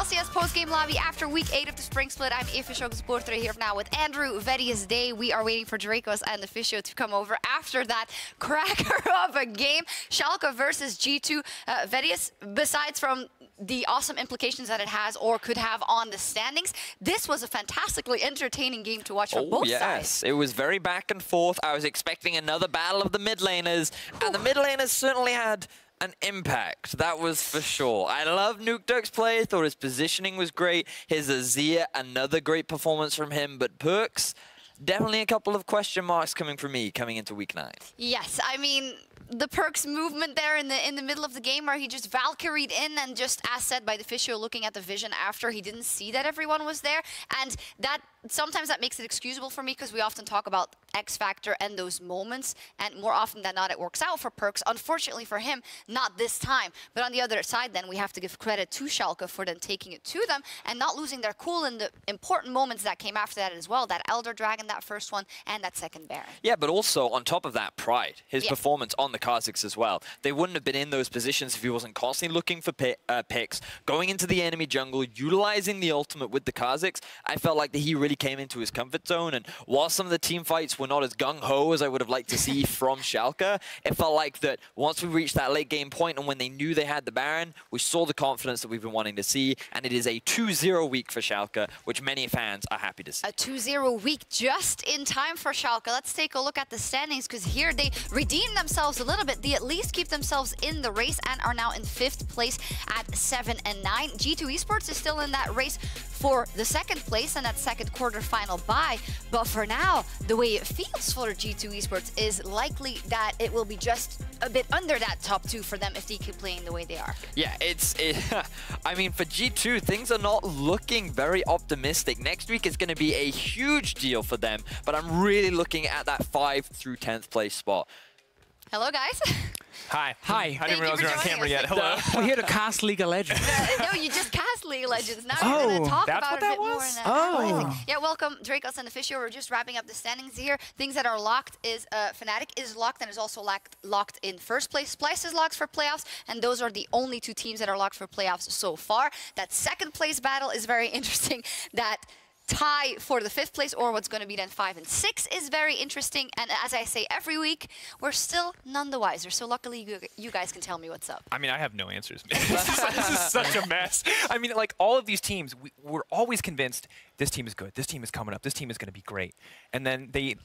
LCS post-game lobby after week 8 of the spring split. I'm EpicSkillshot here now with Andrew, Vedius Day. We are waiting for Dracos and the Fisho to come over after that cracker of a game. Schalke versus G2. Vedius, besides from the awesome implications that it has or could have on the standings, this was a fantastically entertaining game to watch from both sides. It was very back and forth. I was expecting another battle of the mid laners, and the mid laners certainly had an impact, that was for sure. I love Nukeduck's play, thought his positioning was great. His Acer, another great performance from him, but Perks, definitely a couple of question marks coming from me coming into week 9. Yes, I mean, the Perks movement there in the middle of the game where he just Valkyried in and just, as said by the Fisho, looking at the vision after, he didn't see that everyone was there. And that sometimes that makes it excusable for me because we often talk about X Factor and those moments, and more often than not it works out for Perks. Unfortunately for him, not this time. But on the other side then, we have to give credit to Schalke for then taking it to them and not losing their cool in the important moments that came after that as well. That Elder Dragon, that first one, and that second Baron. Yeah, but also on top of that, Pride, his performance on the Kha'Zix as well. They wouldn't have been in those positions if he wasn't constantly looking for picks, going into the enemy jungle, utilizing the ultimate with the Kha'Zix. I felt like that he really came into his comfort zone, and while some of the team fights were not as gung-ho as I would have liked to see from Schalke, it felt like that once we reached that late game point and when they knew they had the Baron, we saw the confidence that we've been wanting to see, and it is a 2-0 week for Schalke, which many fans are happy to see. A 2-0 week just in time for Schalke. Let's take a look at the standings, because here they redeemed themselves a little bit. They at least keep themselves in the race and are now in 5th place at 7 and 9. G2 Esports is still in that race for the 2nd place and that second quarterfinal bye. But for now, the way it feels for G2 Esports is likely that it will be just a bit under that top 2 for them if they keep playing the way they are. Yeah, I mean, for G2, things are not looking very optimistic. Next week is going to be a huge deal for them, but I'm really looking at that 5th through 10th place spot. Hello, guys. Hi. Hi. I didn't realize you were on camera yet. Hello. We're here to cast League of Legends. No, you just cast League of Legends. Now we're going to talk about it a bit more. Yeah, welcome, Dracos and the Fisho. We're just wrapping up the standings here. Things that are locked is Fnatic is locked and is also locked in 1st place. Splice is locked for playoffs, and those are the only 2 teams that are locked for playoffs so far. That 2nd place battle is very interesting. That tie for the 5th place, or what's going to be then 5 and 6, is very interesting. And as I say every week, we're still none the wiser. So luckily, you guys can tell me what's up. I mean, I have no answers. This is such a mess. I mean, like, all of these teams, we're always convinced this team is good, this team is coming up, this team is going to be great. And then they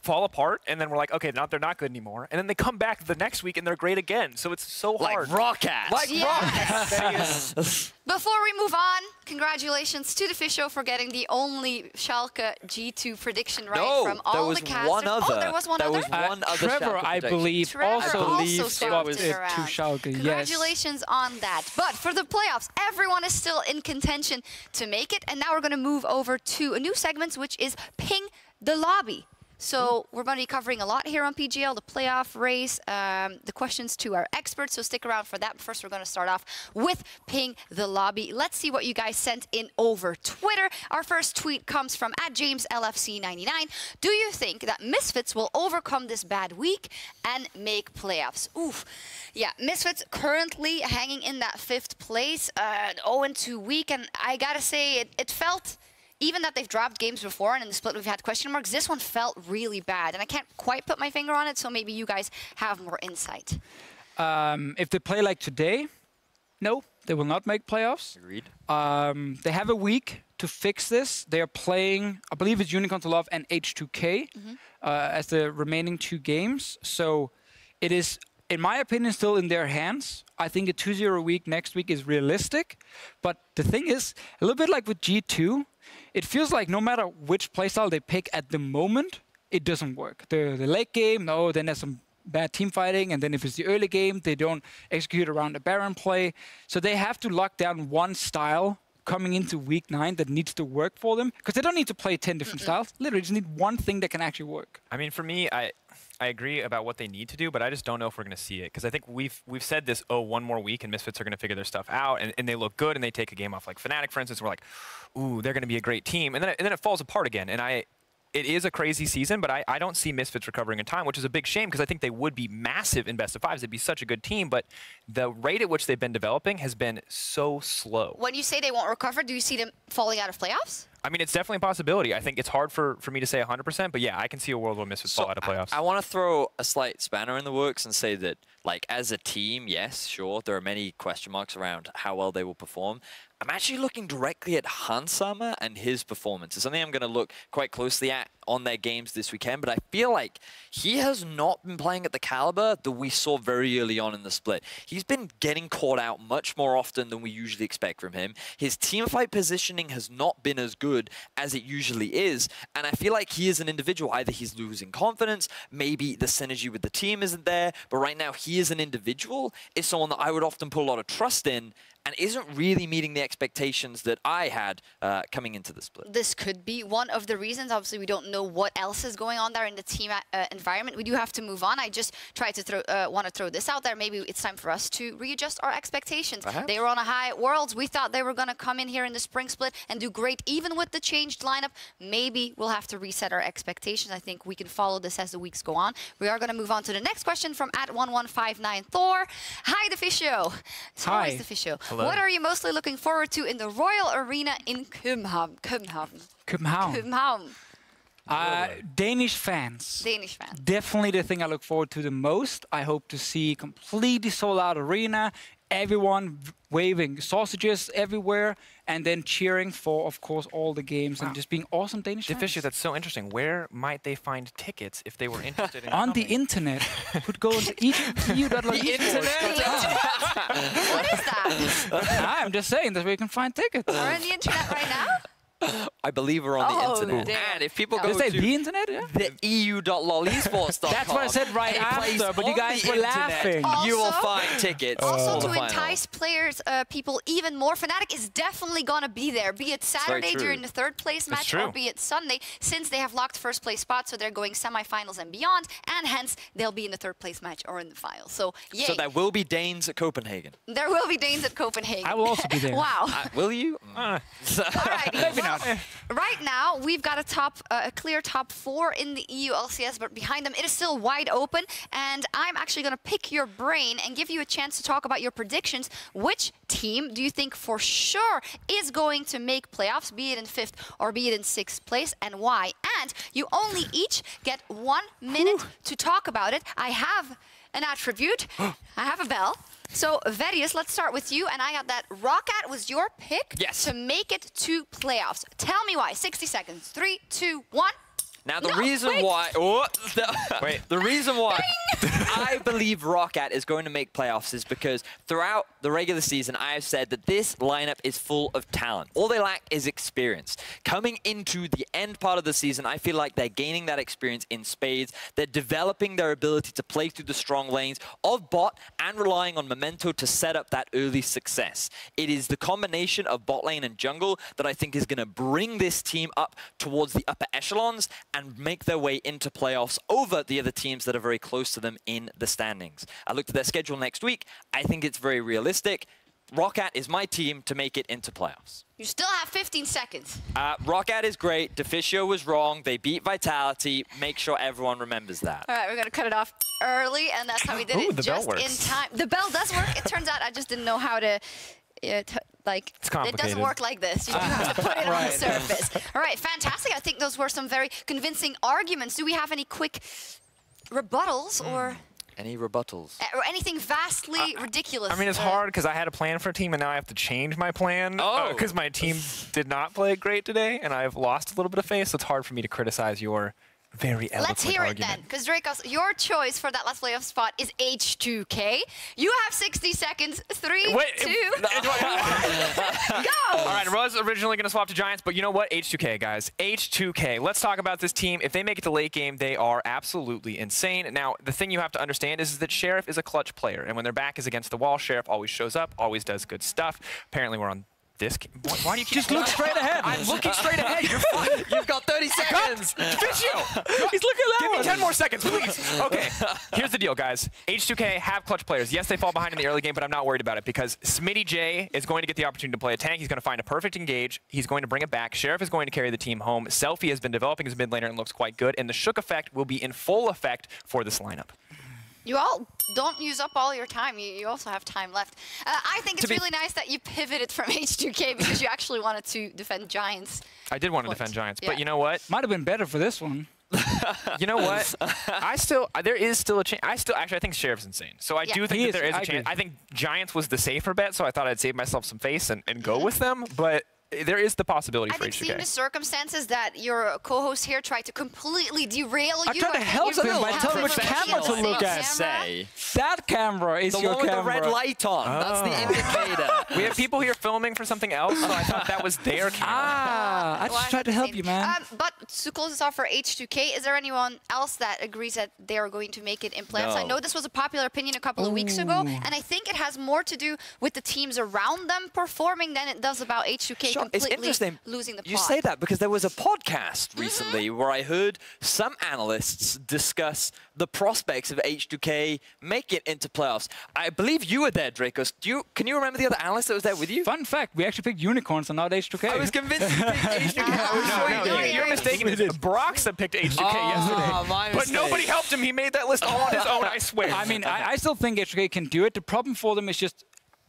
fall apart, and then we're like, okay, they're not good anymore. And then they come back the next week, and they're great again. So it's so hard. Like Rockats. Like Rockats. Before we move on, congratulations to the Fisho for getting the only Schalke G2 prediction right from all the casters. One other. Oh, there was one other? There was one other Trevor, Schalke I prediction. believe, Trevor also swapped it it to around. Schalke. Yes. Congratulations on that. But for the playoffs, everyone is still in contention to make it. And now we're going to move over to a new segment, which is Ping the Lobby. So we're going to be covering a lot here on PGL, the playoff race, the questions to our experts. So stick around for that. But first, we're going to start off with Ping the Lobby. Let's see what you guys sent in over Twitter. Our first tweet comes from @JamesLFC99. Do you think that Misfits will overcome this bad week and make playoffs? Oof. Yeah, Misfits currently hanging in that 5th place, 0-2 week. And I got to say, it felt... Even that they've dropped games before, and in the split we've had question marks, this one felt really bad. And I can't quite put my finger on it, so maybe you guys have more insight. If they play like today, no, they will not make playoffs. Agreed. They have a week to fix this. They are playing, I believe it's Unicorn to Love and H2K as the remaining 2 games. So it is, in my opinion, still in their hands. I think a 2-0 week next week is realistic. But the thing is, a little bit like with G2, it feels like no matter which playstyle they pick at the moment, it doesn't work. The late game, no, then there's some bad team fighting, and then if it's the early game, they don't execute around the Baron play. So they have to lock down one style coming into week 9 that needs to work for them, because they don't need to play 10 different styles. Literally just need one thing that can actually work. I mean, for me, I agree about what they need to do, but I just don't know if we're going to see it. Because I think we've said this, one more week, and Misfits are going to figure their stuff out, and they look good, and they take a game off like Fnatic, for instance. We're like, ooh, they're going to be a great team. And then it falls apart again. And it is a crazy season, but I don't see Misfits recovering in time, which is a big shame because I think they would be massive in best of fives. They'd be such a good team, but the rate at which they've been developing has been so slow. When you say they won't recover, do you see them falling out of playoffs? I mean, it's definitely a possibility. I think it's hard for me to say 100%, but yeah, I can see a world where Misfits fall out of playoffs. I want to throw a slight spanner in the works and say that, like, as a team, yes, sure, there are many question marks around how well they will perform. I'm actually looking directly at Hansama and his performance. It's something I'm going to look quite closely at on their games this weekend, but I feel like he has not been playing at the caliber that we saw very early on in the split. He's been getting caught out much more often than we usually expect from him. His teamfight positioning has not been as good as it usually is, and I feel like he is an individual. Either he's losing confidence, maybe the synergy with the team isn't there, but right now he is an individual, is someone that I would often put a lot of trust in, and isn't really meeting the expectations that I had coming into the split. This could be one of the reasons. Obviously, we don't know what else is going on there in the team environment. We do have to move on. I just tried to want to throw this out there. Maybe it's time for us to readjust our expectations. Perhaps. They were on a high at Worlds. We thought they were going to come in here in the spring split and do great, even with the changed lineup. Maybe we'll have to reset our expectations. I think we can follow this as the weeks go on. We are going to move on to the next question from @1159Thor. Hi, the Fisho. So Hi. is the Fisho. Hello. What are you mostly looking forward to in the Royal Arena in København? København. Danish fans. Danish fan. Definitely the thing I look forward to the most. I hope to see completely sold out arena, everyone waving sausages everywhere, and then cheering for, of course, all the games and just being awesome Danish fans. Fisher, that's so interesting. Where might they find tickets if they were interested in On the coming? internet. Could go into eu.com. What is that? I'm just saying that's where you can find tickets. We're on the internet right now? I believe we're on the Oh, internet. damn. And if people No. go Did I say to the internet? Yeah. the eu.lolesports.com, That's what I said right a place after, but you on guys the were internet, laughing. You will Also- find tickets Also, for to the final. entice players, people even more, Fnatic is definitely going to be there, be it Saturday true. during the third place match true. or be it Sunday, since they have locked first place spots, so they're going semifinals and beyond, and hence they'll be in the third place match or in the final. So, yay. So there will be Danes at Copenhagen. There will be Danes at Copenhagen. I will also be there. Wow. Will you? Alrighty. Maybe not. Right now, we've got a clear top 4 in the EU LCS, but behind them, it is still wide open. And I'm actually going to pick your brain and give you a chance to talk about your predictions. Which team do you think for sure is going to make playoffs, be it in 5th or be it in 6th place, and why? And you only each get 1 minute to talk about it. I have an attribute. I have a bell. So, Verius, let's start with you. And I got that Roccat was your pick to make it to playoffs. Tell me why. 60 seconds. 3, 2, 1. Now, the No, reason wait. why... The reason why I believe Roccat is going to make playoffs is because throughout the regular season, I have said that this lineup is full of talent. All they lack is experience. Coming into the end part of the season, I feel like they're gaining that experience in spades. They're developing their ability to play through the strong lanes of bot and relying on Memento to set up that early success. It is the combination of bot lane and jungle that I think is going to bring this team up towards the upper echelons and make their way into playoffs over the other teams that are very close to them in the standings. I looked at their schedule next week. I think it's very realistic. Roccat is my team to make it into playoffs. You still have 15 seconds. Roccat is great. Deficio was wrong. They beat Vitality. Make sure everyone remembers that. All right, we're going to cut it off early, and that's how we did Ooh, it the bell just works. in time. The bell does work. It turns out I just didn't know how to... It's it complicated. doesn't work like this. You do have to put it on the surface. All right, fantastic. I think those were some very convincing arguments. Do we have any quick rebuttals or Any rebuttals? anything vastly ridiculous? I mean, it's hard because I had a plan for a team, and now I have to change my plan because my team did not play great today, and I've lost a little bit of face, so it's hard for me to criticize your very eloquent Let's hear it argument. then, because Dracos, your choice for that last playoff spot is H2K. You have 60 seconds. 3, 2, 1, go! All right, I was originally going to swap to Giants, but you know what? H2K, guys. H2K. Let's talk about this team. If they make it to late game, they are absolutely insane. Now, the thing you have to understand is that Sheriff is a clutch player, and when their back is against the wall, Sheriff always shows up, always does good stuff. Apparently, we're on this. Why do you keep Just look straight ahead. I'm looking straight ahead. You're fine. You've got 30 seconds. Fischio! He's looking at that Give me one. 10 more seconds, please. Okay, here's the deal, guys. H2K have clutch players. Yes, they fall behind in the early game, but I'm not worried about it because Smitty J is going to get the opportunity to play a tank. He's going to find a perfect engage. He's going to bring it back. Sheriff is going to carry the team home. Selfie has been developing his mid laner and looks quite good. And the Shook effect will be in full effect for this lineup. You all don't use up all your time. You also have time left. I think it's really nice that you pivoted from H2K because you actually wanted to defend Giants. I did want to defend Giants, but you know what? Might have been better for this one. You know what? There is still a chance. Actually, I think Sheriff's insane. So I do think that there is a chance. I think Giants was the safer bet, so I thought I'd save myself some face and go with them. But there is the possibility for H2K. I think seeing the circumstances that your co-host here tried to completely derail you. I tried to help him by telling which camera to look at. That camera is your camera. The one with the red light on. That's the indicator. We have people here filming for something else, so I thought that was their camera. I just tried to help you, man. But to close this off for H2K, is there anyone else that agrees that they are going to make it in playoffs? I know this was a popular opinion a couple of weeks ago, and I think it has more to do with the teams around them performing than it does about H2K. It's interesting losing the plot. You say that because there was a podcast recently where I heard some analysts discuss the prospects of H2K make it into playoffs. I believe you were there, Dracos. Can you remember the other analyst that was there with you? Fun fact, we actually picked unicorns and not H2K. I was convinced you picked H2K. No, you're mistaken. Broxa picked H2K yesterday. But nobody helped him. He made that list all on his own, I swear. I mean, I still think H2K can do it. The problem for them is just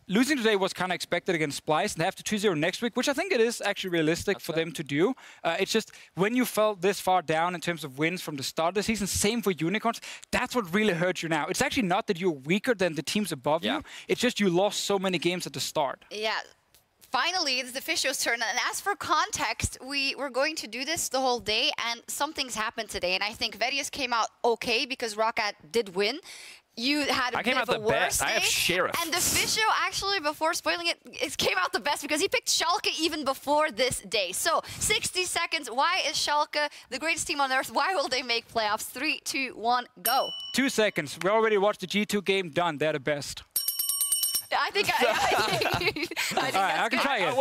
losing today was kind of expected against Splice, and they have to 2-0 next week, which I think it is actually realistic for them to do. It's just when you fell this far down in terms of wins from the start of the season, same for Unicorns, that's what really hurts you now. It's actually not that you're weaker than the teams above you. It's just you lost so many games at the start. Yeah. Finally, it's the Fischio's turn. And as for context, we were going to do this the whole day, and something's happened today. And I think Verius came out okay because Roccat did win. You had a bit of a worse day. I have Sheriff. And the Fischio, actually, before spoiling it, it came out the best because he picked Schalke even before this day. So, 60 seconds. Why is Schalke the greatest team on earth? Why will they make playoffs? 3, 2, 1, go. 2 seconds. We already watched the G2 game. Done. They're the best. I think I can try it.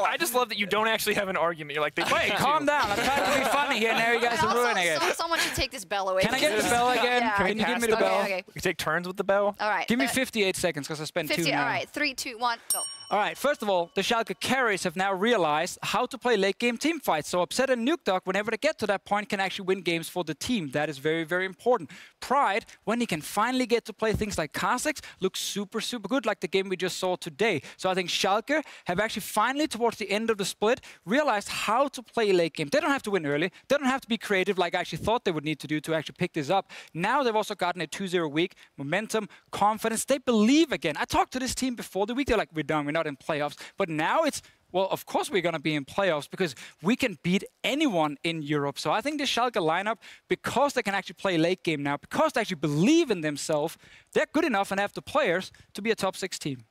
I just love that you don't actually have an argument. You're like, wait, calm down. I'm trying to be funny here, and now you guys are ruining it. Someone should take this bell away. Can I get the bell again? Yeah. Can you give me the bell? Okay. We take turns with the bell? All right. Give me 58 seconds, because I spent 2 now. All right, 3, 2, 1, go. All right, first of all, the Schalke carries have now realized how to play late-game team fights. So Upset and Nuke Dog, whenever they get to that point, can actually win games for the team. That is very, very important. Pride, when he can finally get to play things like Kha'Zix, looks super, super good, like the game we just saw today. So I think Schalke have actually finally, towards the end of the split, realized how to play late game. They don't have to win early. They don't have to be creative like I actually thought they would need to do to actually pick this up. Now they've also gotten a 2-0 week, momentum, confidence. They believe again. I talked to this team before the week. They're like, we're done. We're not in playoffs. But now it's, well, of course we're going to be in playoffs because we can beat anyone in Europe. So I think the Schalke lineup, because they can actually play late game now, because they actually believe in themselves, they're good enough and have the players to be a top 6 team.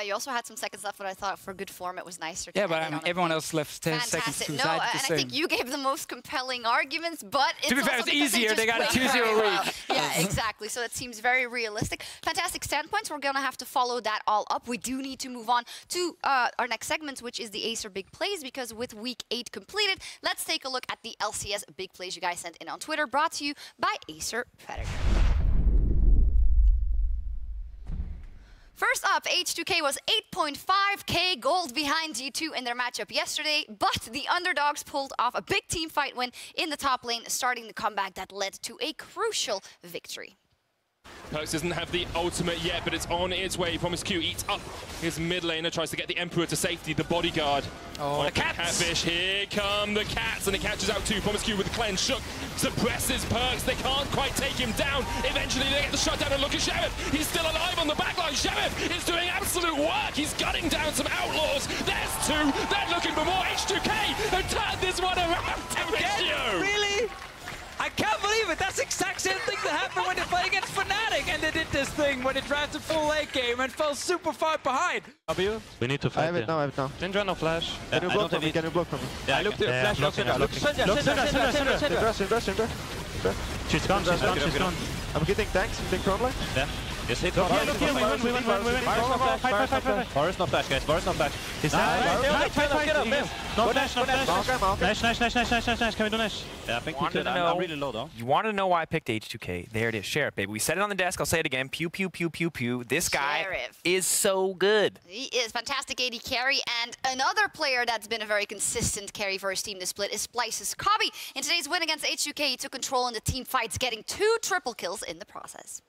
You also had some seconds left, but I thought for good form it was nicer. Yeah, but I mean, everyone else left 10 seconds too. No, and I think you gave the most compelling arguments, but it's to be fair, it's easier. They got a 2-0 week. Yeah, exactly. So that seems very realistic. Fantastic standpoints. We're going to have to follow that all up. We do need to move on to our next segment, which is the Acer Big Plays, because with Week 8 completed, let's take a look at the LCS Big Plays you guys sent in on Twitter, brought to you by Acer Predator. First up, H2K was 8.5k gold behind G2 in their matchup yesterday, but the underdogs pulled off a big team fight win in the top lane, starting the comeback that led to a crucial victory. Perks doesn't have the ultimate yet, but it's on its way. promisQ eats up his mid laner, tries to get the Emperor to safety, the bodyguard. Oh, the cats! Catfish, here come the cats, and it catches out too. promisQ with the cleanse, Shook suppresses Perks, they can't quite take him down. Eventually they get the shutdown, and look at Sheriff, he's still alive on the backline. Sheriff is doing absolute work, he's gunning down some outlaws. There's 2, they're looking for more. H2K have turned this one around. Really? I can't believe it. That's the exact same thing that happened when they played against Fnatic, and they did this thing when they drafted full late game and fell super far behind. W? We need to fight. I have it now, Syndra, no flash. Can you block from me? Can you block from me? Yeah, I looked at flash. Look, Syndra. She's gone. I'm getting tanks, I'm getting front line. Yeah. Just hit We win. Varus no flash, guys. Varus no flash. He's Get up. No flash. Nash. Can we do Nash? Yeah, I think we could. I'm really low though. You want to know why I picked H2K? There it is, Sheriff, baby. We said it on the desk. I'll say it again. Pew, pew, pew, pew, pew. This guy Sheriff is so good. He is fantastic AD carry, and another player that's been a very consistent carry for his team this split is Splice's Cobby. In today's win against H2K, he took control in the team fights, getting 2 triple kills in the process.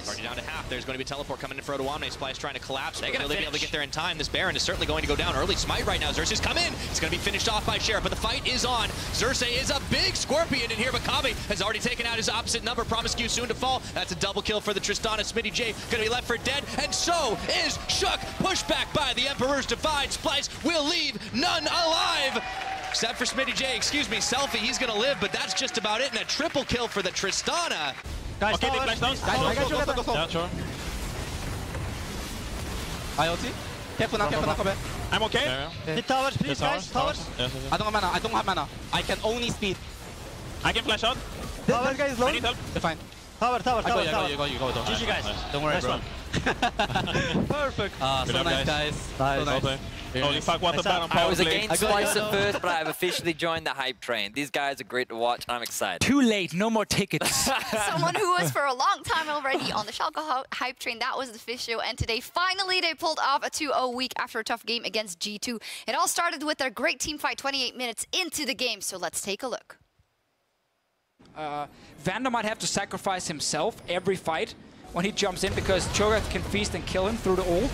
Already down to half. There's going to be a teleport coming in for Odoamne. Splice trying to collapse. They're going to be able to get there in time. This Baron is certainly going to go down early. Smite right now. Xerxes come in. It's going to be finished off by Sheriff, but the fight is on. Xerxes is a big Scorpion in here, but Cobby has already taken out his opposite number. Promiscu soon to fall. That's a double kill for the Tristana. Smitty J going to be left for dead, and so is Shook. Pushed back by the Emperor's Divide. Splice will leave none alive. Except for Smitty J, excuse me, Selfie, he's going to live, but that's just about it, and a triple kill for the Tristana. Guys, Okay, they flash down. go. Yeah, sure. IoT. Careful now, Kobe. I'm okay. Hit towers, please, guys. Towers. Yes. I don't have mana. I can only speed. I can flash out. Tower guys, low. I need help. You're fine. Tower. You go. GG guys. Don't worry, bro. Perfect. So nice, guys. So nice. Holy fuck, what a ban on I power was play. against Splice at first, but I've officially joined the hype train. These guys are great to watch, and I'm excited. Too late. No more tickets. Someone who was for a long time already on the Schalke hype train, that was the Fish Show, and today finally they pulled off a 2-0 week after a tough game against G2. It all started with their great team fight 28 minutes into the game, so let's take a look. Vander might have to sacrifice himself every fight when he jumps in because Cho'Gath can feast and kill him through the ult.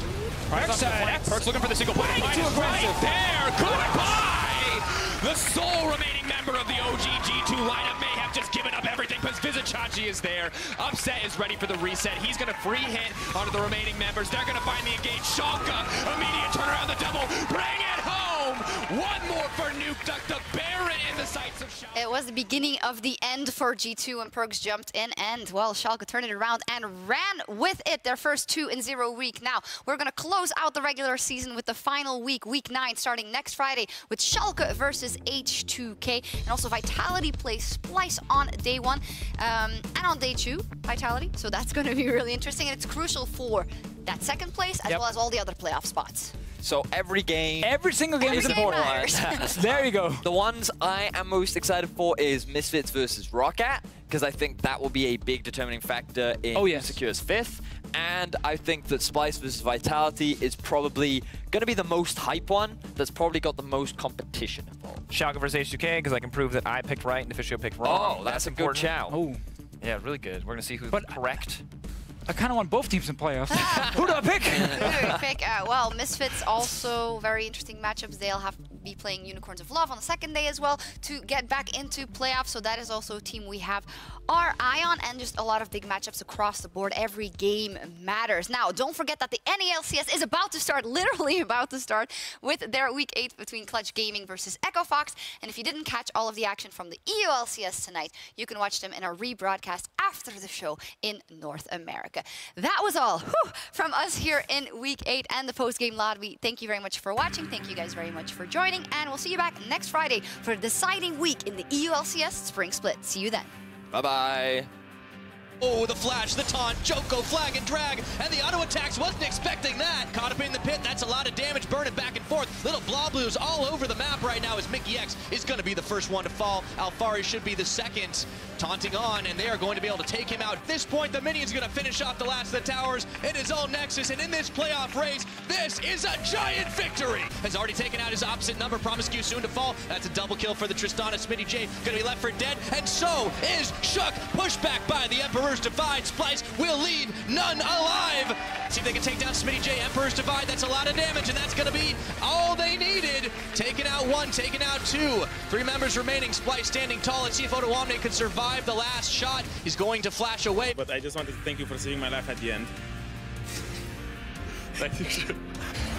Perkz looking for the single point. Too aggressive. Right there. Goodbye. The sole remaining member of the OG G2 lineup may have just given up everything because Vizichachi is there. Upset is ready for the reset. He's going to free hit onto the remaining members. They're going to find the engage. Schalke, immediate turnaround, the double. Bring it home. One more for Nuke Duck. The Baron in the sights of Schalke. It was the beginning of the end for G2 when Perkz jumped in, and, well, Schalke turned it around and ran with it their first 2-0 week. Now, we're going to close out the regular season with the final week, week 9, starting next Friday with Schalke versus H2K. And also Vitality plays Splice on day 1 and on day 2, Vitality. So that's going to be really interesting, and it's crucial for that second place as well as all the other playoff spots. So every game... Every single game is Every game important. matters. There you go. The ones I am most excited for is Misfits versus Roccat, because I think that will be a big determining factor in who secures 5th. And I think that Splice versus Vitality is probably going to be the most hype one that's probably got the most competition involved. Schalke versus H2K, because I can prove that I picked right and the Fish Show picked wrong. Oh, that's a good important. chow. Oh. Yeah, really good. We're going to see who's correct. I kind of want both teams in playoffs. Who do I pick? Who do we pick? Well, Misfits also very interesting matchups. They'll have to be playing Unicorns of Love on the second day as well to get back into playoffs. So that is also a team we have our eye on, and just a lot of big matchups across the board. Every game matters. Now, don't forget that the NA LCS is about to start, literally about to start, with their Week 8 between Clutch Gaming versus Echo Fox. And if you didn't catch all of the action from the EU LCS tonight, you can watch them in our rebroadcast after the show in North America. That was all from us here in Week 8 and the post-game lobby. Thank you very much for watching. Thank you guys very much for joining. And we'll see you back next Friday for a deciding week in the EU LCS Spring Split. See you then. Bye-bye. Oh, the flash, the taunt, Joko, flag and drag, and the auto attacks. Wasn't expecting that. Caught up in the pit. That's a lot of damage, burning back and forth. Little blob blues all over the map right now as Mickey X is going to be the first one to fall. Alfari should be the second. Taunting on, and they are going to be able to take him out. At this point, the minion's going to finish off the last of the towers in his own Nexus, and in this playoff race, this is a giant victory. Has already taken out his opposite number. Promiscu soon to fall. That's a double kill for the Tristana. Smitty J going to be left for dead, and so is Shook. Pushed back by the Emperor's Divide. Splice will leave none alive. See if they can take down Smitty J. Emperor's Divide. That's a lot of damage, and that's going to be all they needed. Taking out 1, taking out 2. 3 members remaining. Splice standing tall. Let's see if Odoamne can survive the last shot. He's going to flash away. But I just wanted to thank you for saving my life at the end.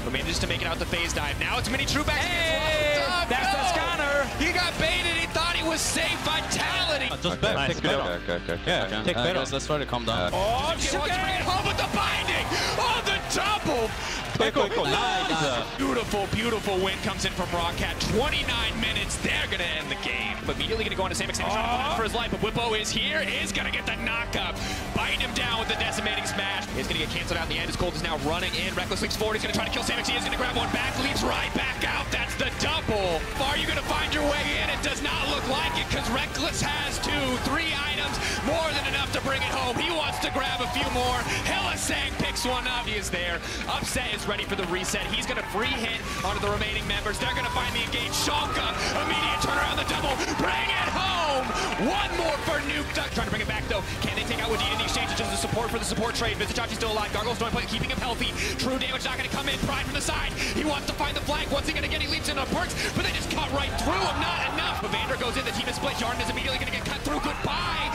We managed to make it out the phase dive. Now it's Mini True back. Hey, that's the scanner. He got baited. He thought he was safe. Vitality. Just back. Take better. Yeah, take better. Let's try to calm down. Oh, Shook bring it home with the binding. Oh, the double. Nice. Beautiful, beautiful win comes in from Rocket. 29 minutes, they're going to end the game. But immediately going to go on to EpicSkillshot for his life. But Whippo is here, is going to get the knock-up. Biting him down with the decimating smash. He's going to get canceled out in the end. His Cold is now running in. Reckless leaps forward. He's going to try to kill Samix. He is going to grab one back. Leaps right back out. That's the double. Are you going to find your way in? It does not look like it because Reckless has 2, 3 items. More than enough to bring it home. He wants to grab a few more. Hillisang picks one up. He is there. Upset is ready for the reset. He's going to free hit onto the remaining members. They're going to find the engage. Shonka, immediate turnaround the double. Bring it home. One more for Nuke Duck. Trying to bring it back though. Can they take out Wadid in the exchange? It's just the support for the support trade. Vizichachi's still alive. Gargoyle's doing play, keeping him healthy. True damage not going to come in. Pride from the side. He wants to find the flank. What's he going to get? He leaps in on perks, but they just cut right through him. Not enough. Evander goes in. The team is split. Yarden is immediately going to get cut through. Goodbye.